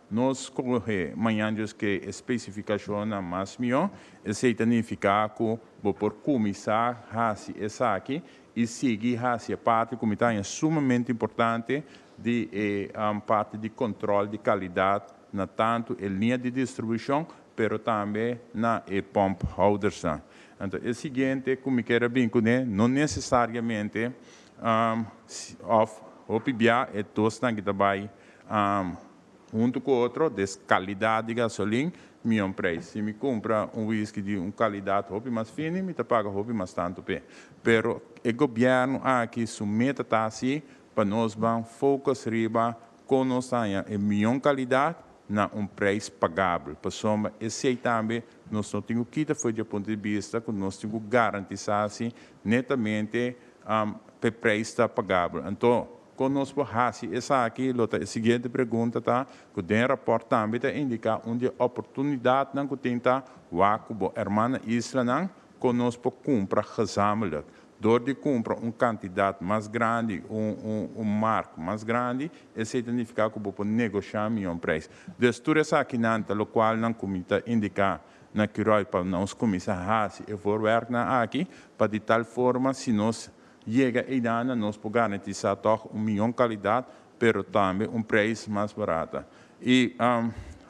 nós correr amanhã que especificação na mais melhor, isso significa que vou por começar a essa aqui e seguir a parte que é sumamente importante de parte de controle de qualidade na tanto em linha de distribuição, pero também na pump holders. Então, é o seguinte, como quero bem com não necessariamente o PBA é todos que trabalham junto com o outro, de qualidade de gasolina, meu preço. Se me compra whisky de qualidade mais fina, me paga mais tanto. Pero o governo aqui submete a assim, para nós vamos focar riba com nós a qualidade na preço pagável. Para soma, esse também nós não temos que foi de ponto de vista que nós temos que garantir assim, netamente o preço pagável. Então, conosco essa aqui, a seguinte pergunta tá, que tem rapport também indica onde oportunidade não que tem tá, o irmã Isla não conosco compra gezamenlijk. Door de compra quantidade mais grande, marco mais grande, isso significa que você negociar um preço. Dus tudo isso aqui o qual não comita indicar na que para nós começar a voorwerk na aqui, para de tal forma se nós chega e dana nós podemos garantizar toch qualidade, pero também preço mais barato. E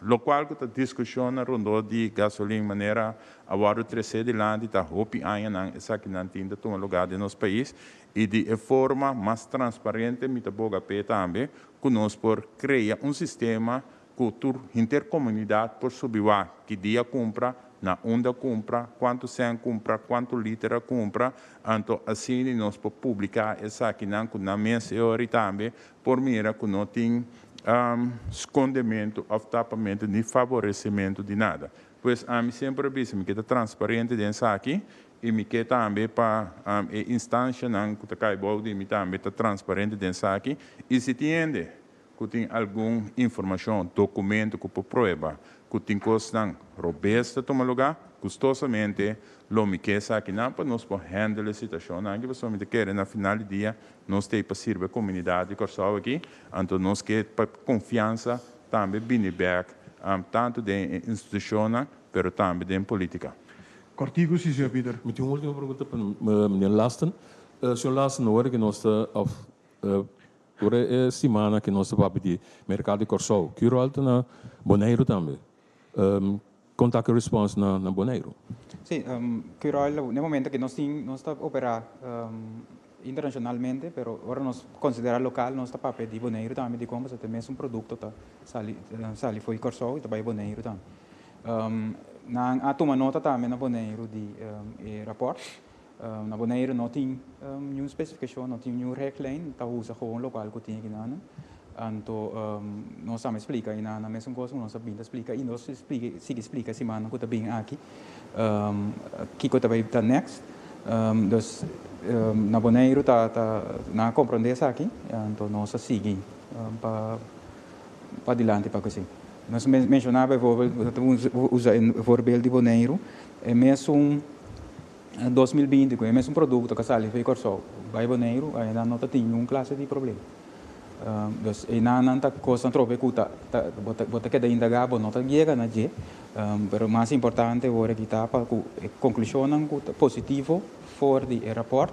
lo qual que a discussão rondou de gasolina maneira agora o de land está hopi ainda essa que não tem toma lugar de nosso país e de forma mais transparente me tá boga pé também que nós por criar sistema cultura intercomunidade por subir que dia compra na onda compra, quanto sen compra, quanto litera compra, então assim nós podemos publicar essa aqui na minha senhora também, por mira que não tem escondimento ou tapamento nem favorecimento de nada. Pois a mim sempre disse que é transparente dentro aqui e me quer também para a instância que está de me também está transparente dentro aqui e se entende que tem alguma informação, documento que pode provar que tem coisa robusta toma lugar, custosamente, lo me quer aqui não para nós podemos handle a situação, não que você me quer na final do dia nós temos para servir a comunidade que está aqui, então nós quer para confiança também bem back, tanto de instituição, mas também de política. Cortigo, sim, senhor Peter. Met die última pergunta para meneer Lasten. Senhor Lasten, hoor que nós por a semana que nós estamos de mercado de Corsol, que rolta na Bonaire também. Contact response na Bonaire. Sim, que rolta no momento que nós estamos a operar internacionalmente, pero agora nós considerar local, nós estamos a pedir Bonaire também de como se tem mesmo produto tá sali foi Corsol e também Bonaire também. Na toma nota também na Bonaire de rapport. Na Bonaire não tem nenhuma especificação, não tem nenhum reclame, tá usa com local que tem aqui na então nós também explica e na mesma coisa nós também explica e nós explica semana que tá bem aqui que também tá next dus na Bonaire tá na compreender isso aqui então nós seguir para adiante para assim nós mencionava usa o voorbeeld de Bonaire é mesmo 2020, é mesmo produto que sai foi Corsol, vai Bonaire, ainda não tem nenhuma classe de problema. Dus ainda não está coisa trope que bota que ainda gabo não está chega na je, pero mais importante agora que está para conclusão positivo for de rapport,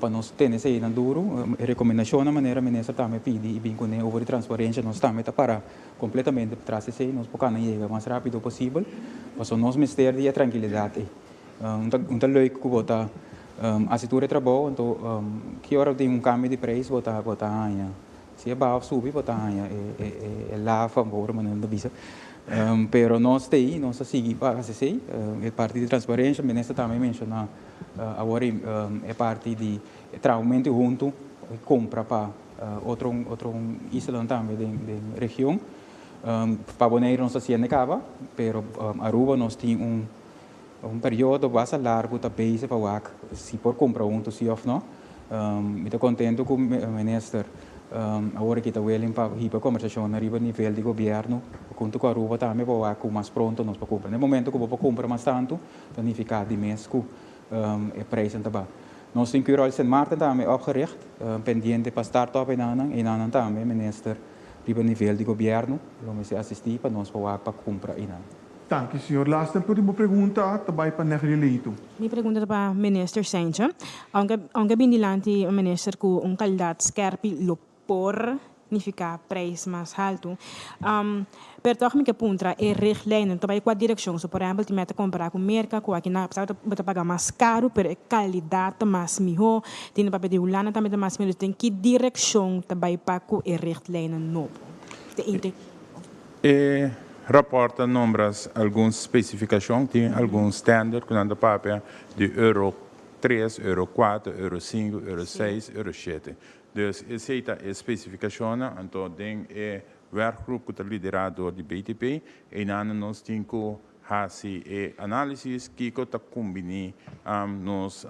para nós ter esse ainda duro, recomendação na maneira ministra também pede e bem com over transparência nós também tá para completamente trás esse nós podemos chegar mais rápido possível, para nós mister de tranquilidade. Leuk que botar a situação de trabalho, então que hora tem cambio de preço botar aí, se é baixo subir botar aí é lá favor maneira da visa, pero nós tem nós seguir para assim é parte de transparência, ministra também menciona agora é parte de traumento junto compra para outro isla também de região, para Bonaire não se sente acaba, pero Aruba nós tem período bastante largo também se para se por comprar se ou não, me estou contente com o ministro agora que está willing para ir para conversação a nível de governo, junto com a Aruba também para mais pronto nós para comprar. No momento que vou comprar mais tanto, significa de mês que é preço também. Nós temos que ir ao Sint Maarten também opgericht, pendiente para startup e nanan também ministro a nível de governo, vamos assistir para nós para comprar e nanan. Dank u, senhor. Laatste pergunta também para Nefri Leito. Minha pergunta é para o ministro Sanchez. Aunque bem dilante o ministro com qualidade scarpi lo por significa prijs mais alto. Per toch que puntra e richtlijnen também com a direção, so por exemplo, te mete comprar com merca, com aqui na pessoa bota pagar mais caro, per qualidade mais melhor, tem para pedir ulana também mais melhor, tem que direção também para com e richtlijnen novo. E rapporta nombras algumas especificações, tem alguns standard que anda papel de euro 3, euro 4, euro 5, euro 6, euro 7. Dus essa especificação, então tem werkgroep que é liderado do BTP e nós temos que fazer análise que está combinando nos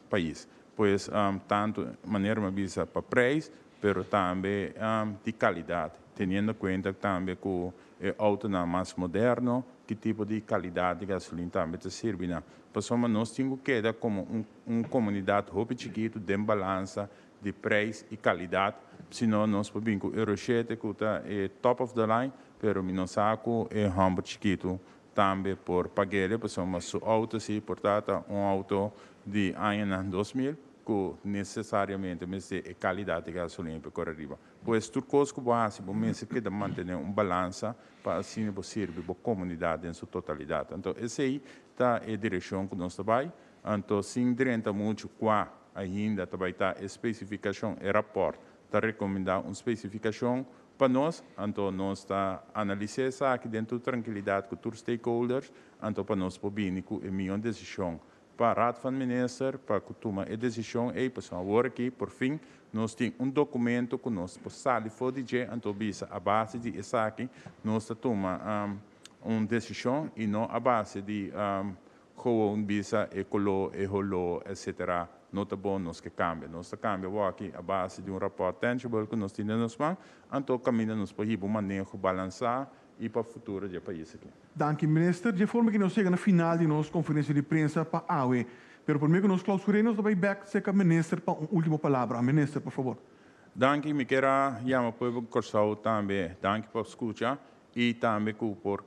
países. Pois tanto maneira uma visa para preço, pero também de qualidade, tendo em conta também que o auto mais moderno, que tipo de qualidade de gasolina também te serve. Pessoal, nós temos que ter como uma comunidade muito chiquita, de balança de preço e qualidade, senão nós podemos com o Euro 7, que é top of the line, pero nós saco é muito chiquito também por pagar, pessoal, mas o auto, se portanto, auto de ano 2000, que necessariamente é qualidade de gasolina para correr arriba. Pois tudo coisa que você pode que manter balança para assim servir para a comunidade em sua totalidade. Então, essa aí está a direção que nós trabalhamos. Então, sem direta muito qua ainda trabalhar a especificação e rapport, está recomendar uma especificação para nós. Então, nós está analisando isso aqui dentro da tranquilidade com os stakeholders. Então, para nós poder com a minha decisão para a Raad van Minister, para que tomar a decisão, e pessoal, agora aqui, por fim, nós temos documento que nós possamos fazer, então, a base de isso aqui, nós tomamos uma decisão e não a base de como bisa ecolo, eholo, etc. Não está bom, nós que cambia. Nós cambia aqui a base de rapport tangible que nós temos nos mãos, então, caminhamos para o manejo balançar e para o futuro do país aqui. Danke, minister. De forma que nós chegamos na final de nossa conferência de imprensa para a AUE. Pero por mim que nós clausuremos, nós vamos back seca minister para uma última palavra. Minister, por favor. Danke, me quero chamar para o Corsau também. Danke por escutar e também por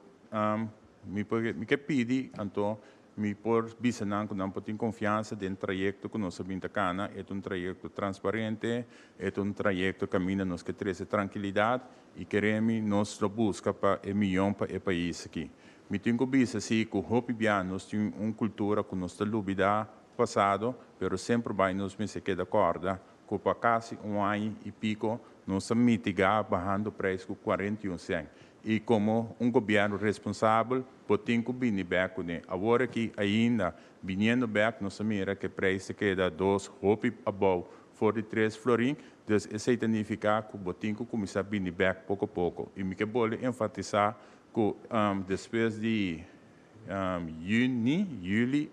me quero pedir, então, me por bisanan que não pode confiança dentro do trajeto que nós sabemos que é um trajeto transparente, é um trajeto que caminha nos que traz tranquilidade e queremos nós buscar para o melhor para o país aqui. Me tenho que dizer assim que o hopi bem nós temos uma cultura que nós lubida passado, pero sempre vai nos me se queda corda que para quase ano e pico nós mitigar barrando o preço com 41 cents. E como um governo responsável, podemos vir back né. Agora que ainda vindo back, nós sabemos que o preço queda 2 hopi above 43 florin, então isso significa que podemos começar a vir back pouco a pouco. E me quero enfatizar que depois de juli,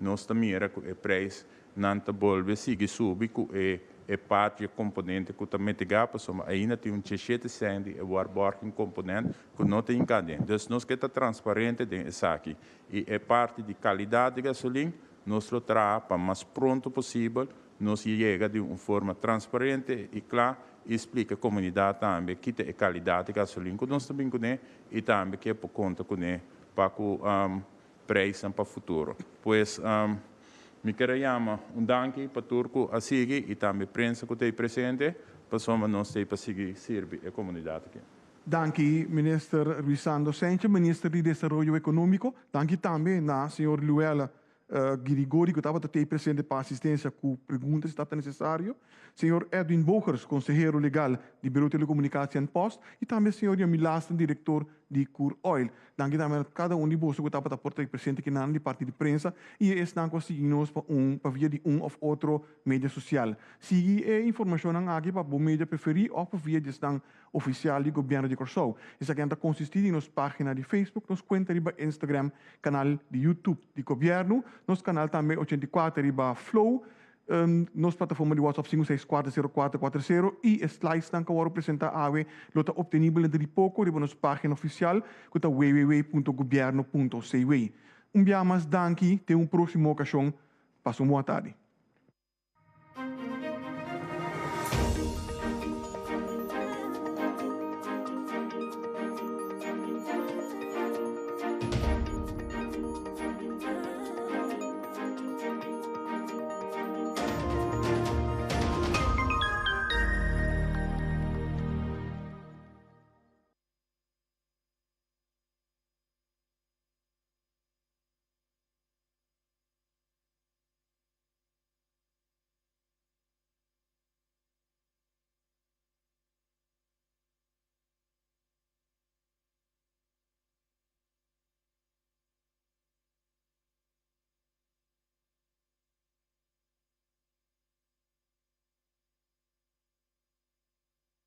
nós também que o preço não está voltando a subir, que é parte do componente que está mitigado, mas ainda tem 17 cents de working componente que não tem cadê. Então, nós queremos transparente nisso aqui. E é parte de qualidade de gasolina, nós tratamos para o mais pronto possível, nós chega de uma forma transparente e clara, e explica à comunidade também que é a qualidade de gasolina que nós também conhecemos e também que é por conta para o preço para o futuro. Pois, me quero chamar danke para Turco a seguir e também a prensa que está presente, para nós para seguir servir a comunidade aqui. Danke, minister Luisando Sanchez, minister de Desenvolvimento Econômico. Danke também na senhor Luela Girigori, que estava presente para assistência com perguntas se está necessário. Senhor Edwin Bogers, conselheiro legal de Bureau de Telecomunicação Post, e também senhor Yami Lasten, diretor de Cur Oil. Danke também a cada um de vocês que estava presente aqui na parte de prensa e estão conseguindo para via de ou outro mídia social. Siga a informação aqui para o mídia preferir ou para via de oficial do governo de Corsou. Isso aqui está consistindo em nossa página de Facebook, nossa conta de Instagram, canal de YouTube de governo, nosso canal também 84 de Flow, nossa plataforma de WhatsApp 5640440 e slides que vão apresentar a AWE, está obtenível de pouco de nossa página oficial, que é www.governo.cw. Dia mais danke, tem uma próxima ocasião. Passe uma boa tarde.